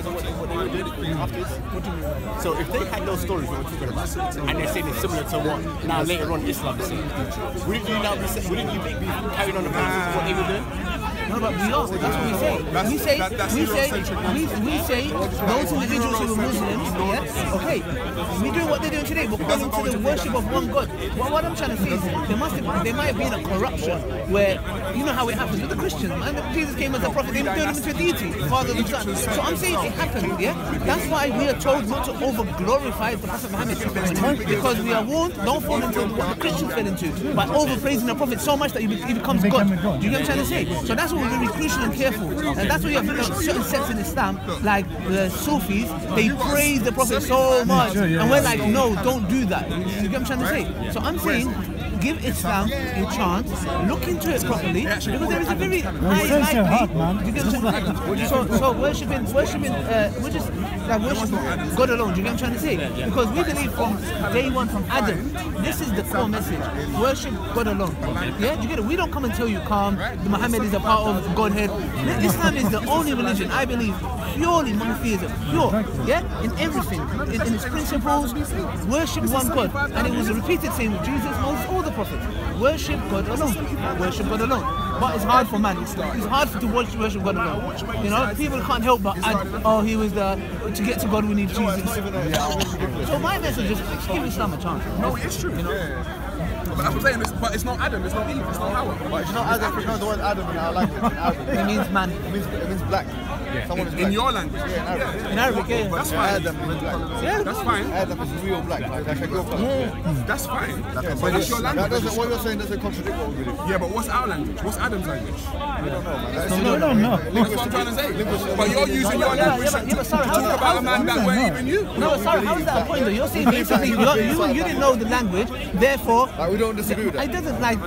capitalize on what they were doing afterwards? What do you mean? So if they had those stories we were talking about, and they're saying it's similar to what now later on Islam is saying, wouldn't you now be carrying on the practice of what they were doing? No, but we are. That's what we say. We say those individuals who were Muslims, yeah, okay, we do what they're doing today, but calling to the worship of one God. Well, what I'm trying to say is there might have been a corruption where, you know how it happens with the Christians, man. Jesus came as a prophet, they turned him into a deity, Father and Son. So I'm saying it happened, yeah? That's why we are told not to over-glorify the Prophet Muhammad, because we are warned, don't fall into what the Christians fell into, by over-praising the Prophet so much that he becomes God. Do you get what I'm trying to say? So that's what we're very crucial and careful. And that's why you have certain sects in Islam, like the Sufis, they praise the Prophet so much. And we're like, no, don't do that. You get what I'm trying to say? So I'm saying, give Islam a chance, look into it properly, because there is a very high likely. So worshipping, we're just like worshiping God alone. Do you get what I'm trying to say? Because we believe from day one, from Adam, this is the core message: worship God alone. Yeah, do you get it? We don't come and tell you, the Muhammad is a part of Godhead. Islam is the only religion I believe purely monotheism, pure. Yeah, in everything, in its principles, worship one God, and it was a repeated saying with Jesus, Moses, all the prophets. Worship God alone. Worship God alone. But it's hard for man. It's hard to worship God alone. You know, people can't help but add, he was to get to God we need Jesus. So my message is give Islam a chance. No, it's true. You know? But that's what I'm saying, but it's not Adam, it's not Eve, it's not Hawa. But it's not Adam, you know the word Adam in our language. It means man. It means black. In your language? Yeah, in Arabic, yeah. That's fine. Adam means black. Yeah, that's fine. Adam is real black, like a girl color. That's fine. But that's your language. What you're saying doesn't contradict what we believe. Yeah, but what's our language? What's Adam's language? We don't know, man. We don't know. That's what I'm trying to say. But you're using your language to talk about a man that weren't even you. No, but sorry, how is that a point though? You're saying basically you didn't know the language, therefore... Like, we don't disagree with that. It doesn't it's like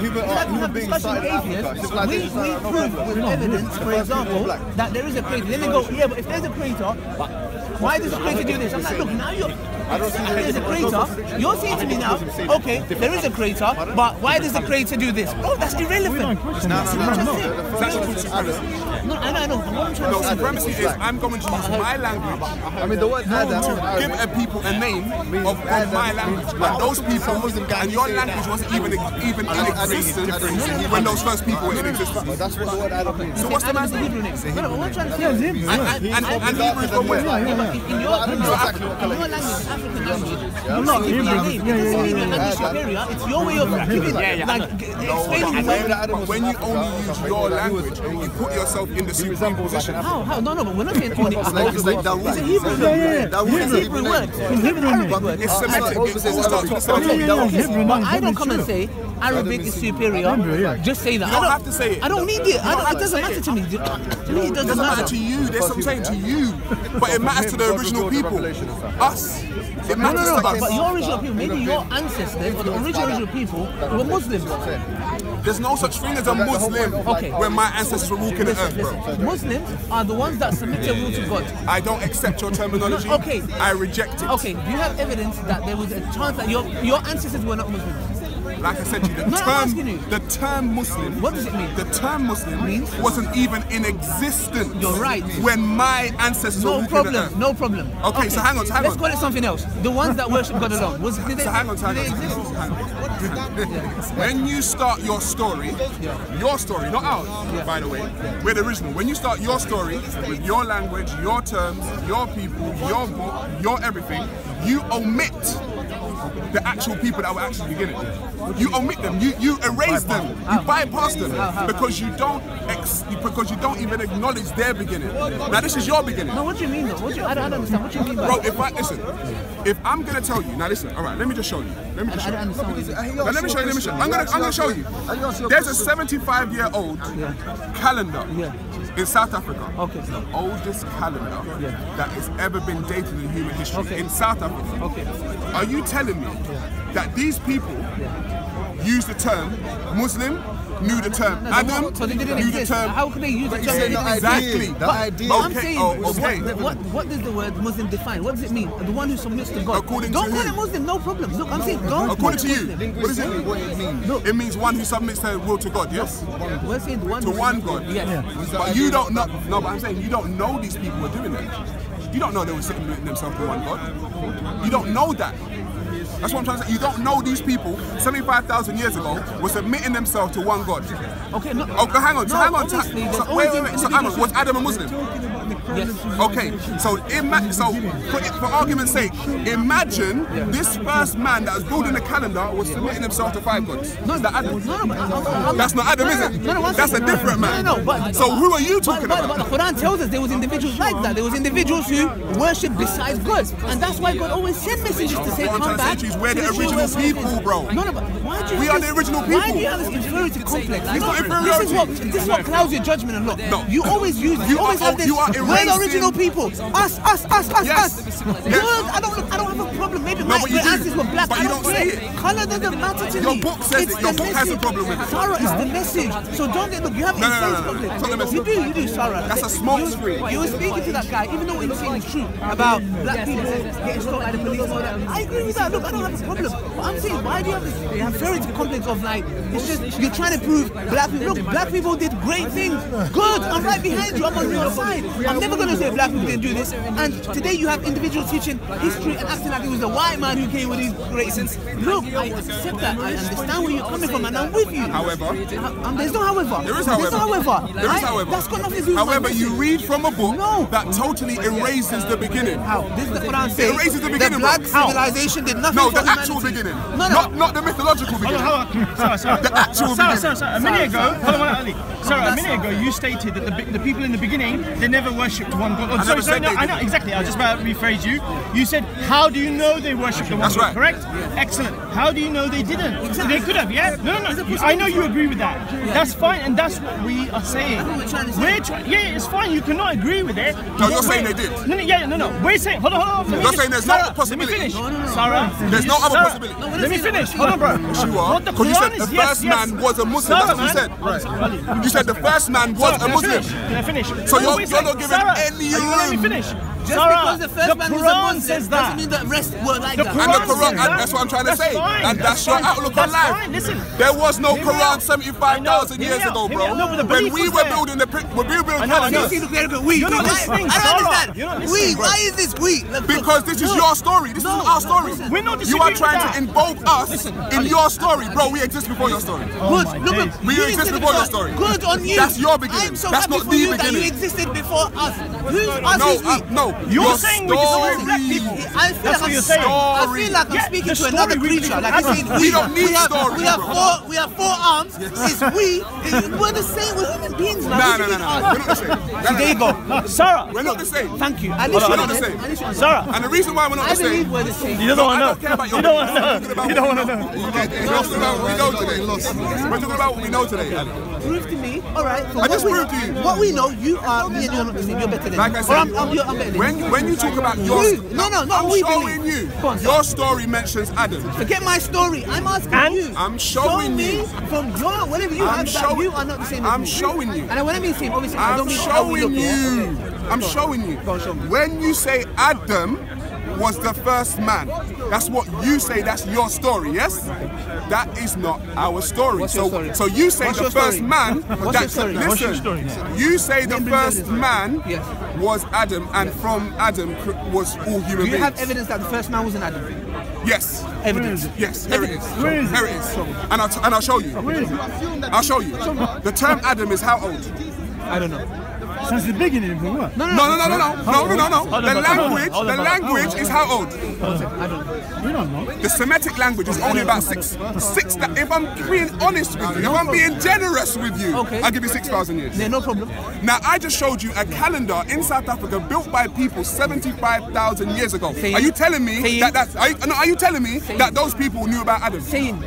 we have discussion with atheists. We prove with evidence, for example, that there is a creator. Then they go, yeah, but if there's a creator, why does the creator do this? I'm like, look, now there's a creator. You're saying to me now, okay, there is a creator, but why does the creator do this? Oh, that's irrelevant. No, I know. No, supremacy is I'm going to use my language. I mean, the word Adam to give a people a name of my language. And those people, and your language wasn't even in existence when those first people were in existence. But that's what the word Adam means. So what's the man's name? No, what I'm trying to say is Hebrew. And Hebrew is from where? In your language, African language, you're not giving a name. It doesn't mean your language superior. It's your way of giving it. Like, explaining But when you only use your language, you put yourself in the supreme position. How? No, but we're not saying only. It's a Hebrew word. It's a Hebrew word. It's Semitic. It all starts with Semitic. But I don't come and say Arabic is superior. Just say that. You don't have to say it. I don't need it. It doesn't matter to me. To me, it doesn't matter to you. That's what I'm saying to you. But it matters to the original people. Us. It matters to us. But your original people, maybe your ancestors, or the original people, were Muslims. There's no such thing as a Muslim when my ancestors were walking the earth, bro. Muslims are the ones that submit their will to God. I don't accept your terminology. Okay. I reject it. Okay, do you have evidence that there was a chance that your ancestors were not Muslims? Like I said to you, the term Muslim, what does it mean? The term Muslim means wasn't even in existence. You're right. When my ancestors were walking the earth. No problem. Okay, so hang on. Let's call it something else. The ones that worship God alone. Hang on. When you start your story, not ours, by the way, we're the original. When you start your story with your language, your terms, your people, your book, your everything, you omit the actual people that were actually beginning. You omit them. You erase them. You bypass them because you don't even acknowledge their beginning. Now this is your beginning. No, what do you mean though? I don't understand. What do you mean by Bro, if I'm gonna tell you, now listen, all right, let me just show you. Let me show you. I'm gonna show you. There's a 75-year-old calendar in South Africa. Okay. The oldest calendar that has ever been dated in human history in South Africa. Okay. Are you telling me that these people use the term Muslim knew the term Adam, So they didn't knew the exist. term. How could they use the term? You're saying the Exactly. idea. The idea. I'm Okay, saying, okay. what does the word Muslim define? What does it mean? The one who submits to God. According don't to call who? it Muslim, no problem. Look, I'm saying don't. According to call you, it Muslim. what does it mean? What it means. Look, It means one who submits their will to God, yes? we're saying the one To one God. Yes. But you don't know, no, but I'm saying you don't know these people were doing that. You don't know they were submitting themselves to one God. You don't know that. That's what I'm trying to say. You don't know these people 75,000 years ago were submitting themselves to one God. Okay, no. Oh, hang on, so No, hang on. obviously, there's So, always wait. So, Adam, was Adam a Muslim? Yes. Okay, so for argument's sake, imagine this first man that was building the calendar was submitting himself to 5 gods. No, Is that Adam? No, That's not Adam, is it? one That's a second. different man. No, but So who are you talking but about? the Quran tells us there was individuals like that. There was individuals who worship besides God, and that's why God always sent messages to say, What I'm "Come trying to say back." to you is we're the to show original us people, something. bro. No, but why do you We have are this- the original Why people. do you have this inferiority complex? It's not This inferiority. is what clouds your judgment a lot. No. You always use. You You always are- have this. you are We're the erasing- original people. Us. Yes. Good. I don't have a problem. Maybe No, my but you do. ancestors were black. But I you don't don't care. see it. Color doesn't matter to Your me. book says It's it. Your the book has a message. problem with it. SaRa is the message. So don't get look. You have No, influence it's not the complex. message. You do, SaRa. That's a smoke You- screen. You were speaking to that guy, even though what you're saying is true about black people getting stopped by the police and all that. I agree with that. Look, I don't have a problem. But I'm saying, why do you have this inferiority complex of like, it's just, you're trying to prove black people, look, black people did great things. Good, I'm right behind you, I'm on your side. I'm never going to say black people didn't do this. And today you have individuals teaching history and acting like it was the white man who came with these great things. Look, I accept that. I understand where you're coming from and I'm with you. However, there's no however. there is There's however. no however. There is Right? however. That's got nothing to do with my However, you message. read from a book No. that totally erases the beginning. How? This is the Quran saying erases the beginning, black bro. civilization did nothing No, for the actual humanity. beginning. No. Not the mythological beginning. Sorry. The actual beginning. A minute ago, hold on, Ali. Sorry, a minute ago you stated that the people in the beginning, they never worshipped one God. Oh, I never said they I know, didn't. exactly. I was just about to rephrase you. You said, how do you know they worshipped the one That's God, right. correct? Excellent. How do you know they didn't? They could have, yeah? No. I know you agree with that. That's fine, and that's what we are saying. Yeah, it's fine. You cannot agree with it. No, you're saying they did. No. We're saying, hold on. You're saying there's no SaRa, possibility. Let me finish. SaRa, There's no other SaRa, possibility. Let me finish. Hold on, bro. You are. What the Because you said Quran the is, yes, first yes. man was a Muslim. That's what you said. Right. You said the first man was a Muslim. Can I finish? So you're Wait a not sec. giving SaRa, any are you letting me room. finish? Just SaRa, because the first man was a Quran Muslim says doesn't that. mean the rest were like The that. And the Quran Quran, says that. that's what I'm trying to That's say. fine. And that's your fine. outlook That's on life. fine. Listen. There was no Hear me Quran out. 75,000 Hear years me out. ago, Hear me bro. out. No, but the When belief we was were there. building the I know. You see, look, we. You're not Why- listening, I don't SaRa. understand. You're not listening, We. bro. Why is this we? Look, Because this is look. your story. This is our story. listen. We're not You are disagreeing trying with to that. invoke us in your story, bro. We exist before your story. Good. my Look, days. We you exist existed before your story. Good on you. That's your beginning. I'm so That's happy not for the you that beginning. you existed before us. Who's us? No, Who's we? no. You're Your saying we disagree with black story. people. I feel That's what you're saying. I feel like I'm Yeah, speaking the to another story we creature. believe Like in. you're saying We don't need have, stories, we have bro. we have 4 arms. It's we. We're the same. We're human beings. Man. No. What do you We're mean not the us? same. There you go. SaRa, We're not the same. Thank you. We're not the same. SaRa. And the reason why we're not I the believe same. we're the same. You don't I want to don't care know. about your You don't want to We're know. talking about You don't want to know. We're talking about what we know today. We're talking about what we know today. Ali. Prove to me. All right. I just proved to you. What we know. You are me and you are not the same. You're better than Like me. I Or said, I'm better than you. when you talk about your Who? No, I'm we showing believe. you. Go on, Your story mentions Adam. Forget my story. I'm asking And you. I'm showing Show me you. from your whatever you I'm have that showing- you are not the same as I'm me. showing you. And when I mean same, obviously I I'm don't mean how we showing look, yeah? you. I'm showing you. Go on, show me. When you say Adam was the first man, that's what you say. That's your story. Yes. That is not our story. What's your story? So you say What's the your first story? man. What's your story? Listen. What's your story? You say the Then bring first evidence. man Yes. was Adam, and from Adam was all human Do you beings. have evidence that the first man was an Adam? Yes. Evidence. Yes, here it is. Where is it? Here it is. And I'll show you. I'll show you. The term Adam is how old? I don't know. Since the beginning, from what? No. The language is how old? We don't know. The Semitic language is only about six. If I'm being honest with you, if I'm being generous with you, Okay. I'll give you 6,000 years. Yeah, no problem. Now, I just showed you a calendar in South Africa built by people 75,000 years ago. Saying- Are you telling me saying- that are you telling me that those people knew about Adam? Saying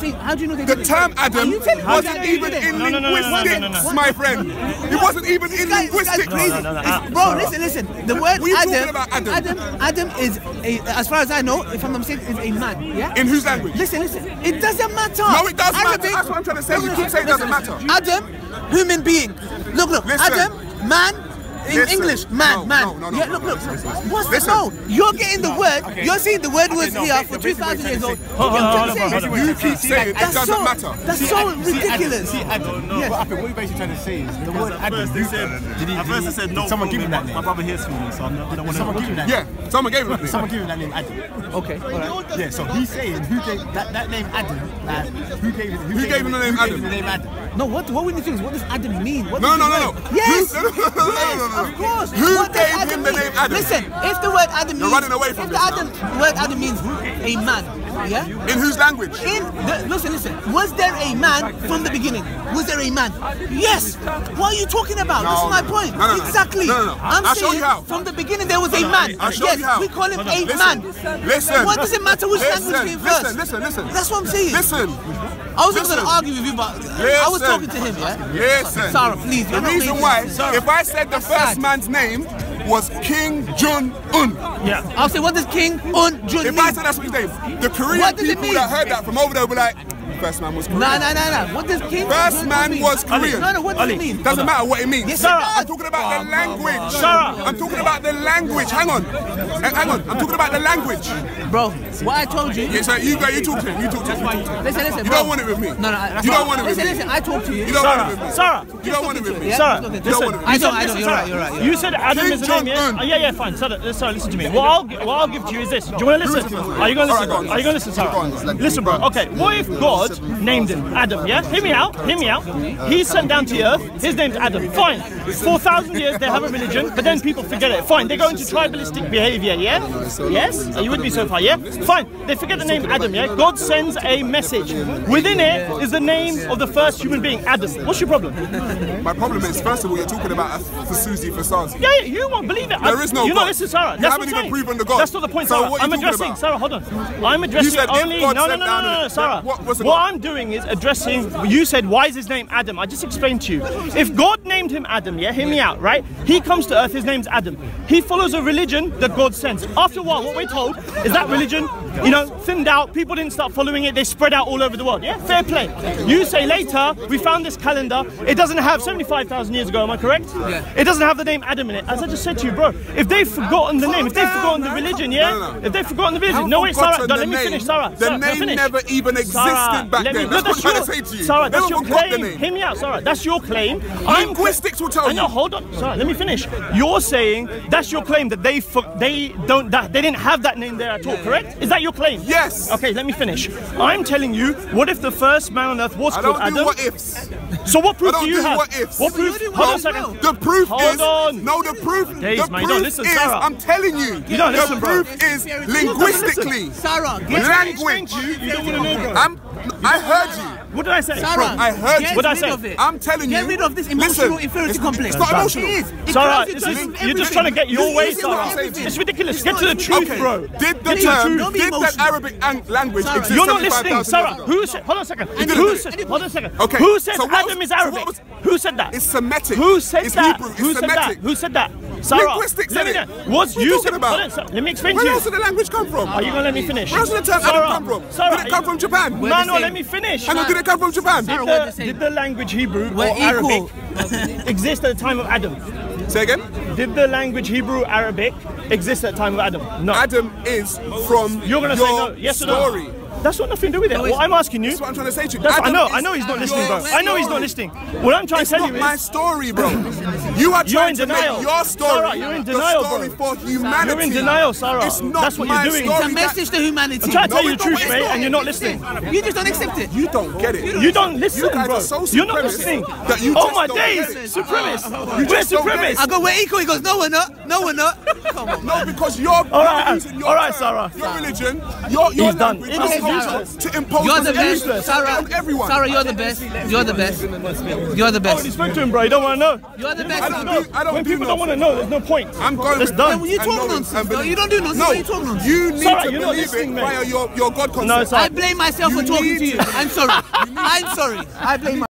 See, how do you know they The did it? term Adam You tell me wasn't they even did it. in No. linguistics, my friend. It wasn't even in linguistics. Bro, listen. The word What are you talking Adam, about, Adam? Adam is a, as far as I know, if I'm not mistaken, is a man. Yeah. In whose language? Listen. It doesn't matter. No, it does matter. Arabic- That's what I'm trying to say. You keep saying it doesn't matter. Adam, human being. Look. Listen. Adam, man. In Listen. English, man. No. Yeah, look. What's the Listen. no? You're getting the word. You're saying the word was here for 2,000 years old. You keep saying it doesn't matter. That's so ridiculous. See, Adam, what you're basically trying to say is the word Adam. At first they said no. Someone give him that name. My brother hears from me, so I don't want to. Someone give him that name. Yeah, someone gave him that. Someone give him that name Adam. Okay, alright. Yeah, so he's saying who gave that name Adam? Who gave him the name Adam? The name Adam. No, what we need to do is what does Adam mean? What No. does it mean? Yes. No. Yes, of course. Who What does gave Adam him the mean? name Adam? Listen, if the word Adam means, running away from if this the word Adam means a man, yeah. In whose language? Listen. Was there a man from the beginning? Was there a man? Yes. What are you talking about? This is my point. No. Exactly. No. I'm I'll saying show you how. from the beginning there was a man. I'll show you how. We call him a Listen. man. Listen. What does it matter which language came first? Listen. That's what I'm saying. Listen. I was going Listen. to argue with you, but I was talking to him, yeah? Listen. SaRa, please. The reason why, if I said the first man's name was King Jong-un. Yeah. I'll say, what does King Un-jun If mean? I said that's what his name, the Korean What does it people mean? that heard that from over there will be like, first man was Korean. Nah. What does King First Un-jun man mean? was Korean. No, what does it mean? Doesn't matter what it means. Yes, SaRa, I'm talking about the language. SaRa. I'm talking about the language. Hang on. I'm talking about the language. Bro, what I told you. Yeah, so you talk to him. You talk to him. Listen, You bro. don't want it with me. No, You don't want it with me. Listen, I talk to you. You don't want it with me. SaRa. You don't want it with me. Yeah? SaRa, Listen, listen. I don't. You're right. You said Adam King is the name, yeah? Jong-un. Yeah, fine. SaRa, listen to me. What I'll give to you is this. Do you want to listen? Are you going to listen? Are you going to listen, SaRa? Listen, bro. Okay, what if God named him Adam, yeah? Hear me out. He's sent down to the earth. His name's Adam. Fine. 4,000 years they have a religion, but then people forget it. Fine. They go into tribalistic behavior, yeah? Yes? Are you with me so far, yeah? Fine. They forget the name Adam, yeah? God sends a message. Within it is the name of the first human being, Adam. What's your problem? My problem is, first of all, you're talking about for Susie for Sazi. Yeah, you won't believe it. There is no You know, God. listen, SaRa. You That's haven't what I'm even saying. proven the God. That's not the point, So SaRa. what are I'm you talking addressing, about? SaRa, hold on. I'm addressing said if only. God No, sent down SaRa. what's the What God? I'm doing is addressing. You said, why is his name Adam? I just explained to you. If God named him Adam, yeah, hear me out, right? He comes to earth, his name's Adam. He follows a religion that God sends. After a while, what we're told is that religion, thinned out. People didn't start following it. They spread out all over the world. Yeah, fair play. You say later, we found this calendar. It doesn't have 75,000 years ago. Am I correct? Yeah. It doesn't have the name Adam in it. As I just said to you, bro. If they've forgotten the name, if they've forgotten the religion, yeah. No. If they've forgotten the religion, Haven't no wait, SaRa. forgotten Let me the finish, name. SaRa. The SaRa, name finish. never even existed SaRa, back let me- then. no, That's what I'm your- trying to say to you. SaRa, They that's your haven't got the claim. name. Hear me out, SaRa. That's your claim. Linguistics will tell I know. you. Hold on, SaRa. Let me finish. You're saying that's your claim that they didn't have that name there at all. Correct? Is that your claim? Yes. Okay, let me finish. I'm telling you, what if the first man on earth was I called don't do Adam? what ifs. So what proof I don't do you do have? what ifs. What proof? You do Hold on a what second. ifs. The proof Hold is on. no. The proof. Days, the man, you proof don't listen, is. SaRa. I'm telling you. You don't listen, the bro. proof is linguistically. SaRa, Language. You don't want to know, bro. I heard you. What did I say? SaRa, I heard get you. What did I rid say? of it. I'm telling you. Get rid of this emotional Listen, inferiority complex. It's not emotional. It is. It SaRa, drives you this to is, everything. you're just trying to get your You way, use it for SaRa. everything. It's ridiculous. It's Get to the not- truth, Okay. bro. Did the Get to the term, truth. Don't be did that emotional. Arabic language SaRa, exist? You're not listening, 75,000 SaRa. years ago? Who said? Hold on a second. didn't. Who said? Hold on a second. Okay, Who said so what Adam was- is so what Arabic? was- Who said that? It's Semitic. Who said It's that? Hebrew. It's Who said that? Semitic. Who said that? SaRa, Linguistics let me said know. it. What's What are you you said? talking about? Hold on, let me explain to Where you. else did the language come from? Are you gonna let me finish? Where else did the term Adam come from? SaRa, Did it come from Japan? No, the let same. me finish. Hang on, did it come from Japan? SaRa, we're the same. Did the language Hebrew We're or Arabic equal. exist at the time of Adam? Say again? Did the language Hebrew Arabic exist at the time of Adam? No. Adam is from You're gonna your say no. Yes or no? story. That's got nothing to do with it. What I'm asking you. That's what I'm trying to say to you. That's, Adam I is know he's not listening, your bro. I know he's not story. listening. What I'm trying It's to tell not you my is, story, bro. You are You're trying in to denial. make your story SaRa, you're in denial, the story bro. for humanity. You're in denial, SaRa. It's not That's what my you're doing. story. It's a message to humanity. I'm trying to tell you it's the not truth, my mate, story. and you're not listening. You just don't accept it. You don't get it. You don't listen, You guys bro. are so You're not supremacist listening. that you Oh just my don't get days, it. supremacist. You We're just don't get it. supremacists. I go, we're equal. He goes, no, we're not. No, we're not. Come on. No, because you're using your SaRa. your religion, your done. language, He's your done. culture to impose You're the best. on everyone. SaRa, you're the best. You're the best. You're the Oh, best. you spoke to him, bro. You don't want to know. You're the best. I don't When do people don't want to know, there's no point. I'm going It's with done. them You and talk knowing nonsense. and No, believe. you don't do nonsense. No, Why you talk nonsense? you need SaRa, to you're not believe listening, it mate. via your God concept. No, I blame myself for You talking need to you. to- I'm sorry. I'm sorry. I blame myself.